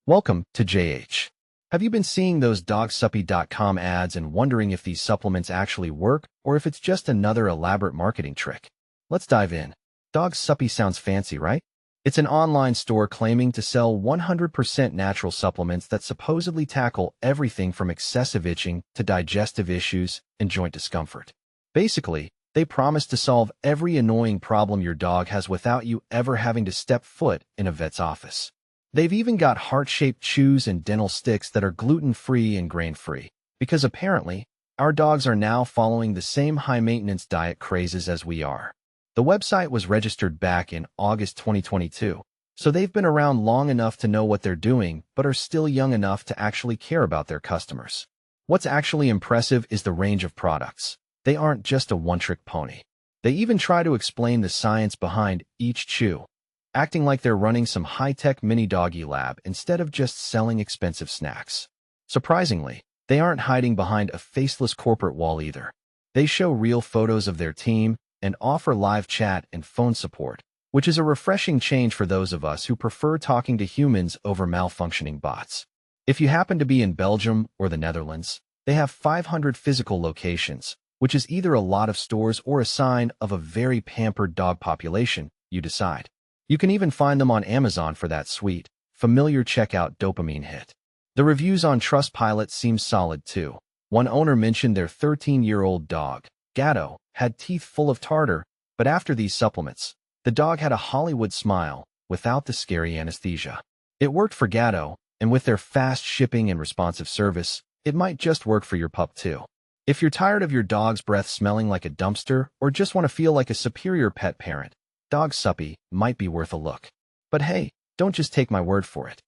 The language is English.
Welcome to JH. Have you been seeing those dogsuppy.com ads and wondering if these supplements actually work or if it's just another elaborate marketing trick? Let's dive in. Dog Suppy sounds fancy, right? It's an online store claiming to sell 100% natural supplements that supposedly tackle everything from excessive itching to digestive issues and joint discomfort. Basically, they promise to solve every annoying problem your dog has without you ever having to step foot in a vet's office. They've even got heart-shaped chews and dental sticks that are gluten-free and grain-free, because apparently, our dogs are now following the same high-maintenance diet crazes as we are. The website was registered back in August 2022, so they've been around long enough to know what they're doing, but are still young enough to actually care about their customers. What's actually impressive is the range of products. They aren't just a one-trick pony. They even try to explain the science behind each chew, acting like they're running some high-tech mini-doggy lab instead of just selling expensive snacks. Surprisingly, they aren't hiding behind a faceless corporate wall either. They show real photos of their team and offer live chat and phone support, which is a refreshing change for those of us who prefer talking to humans over malfunctioning bots. If you happen to be in Belgium or the Netherlands, they have 500 physical locations, which is either a lot of stores or a sign of a very pampered dog population, you decide. You can even find them on Amazon for that sweet, familiar checkout dopamine hit. The reviews on Trustpilot seem solid too. One owner mentioned their 13-year-old dog, Gatto, had teeth full of tartar, but after these supplements, the dog had a Hollywood smile without the scary anesthesia. It worked for Gatto, and with their fast shipping and responsive service, it might just work for your pup too. If you're tired of your dog's breath smelling like a dumpster or just want to feel like a superior pet parent, Dog Suppy might be worth a look. But hey, don't just take my word for it.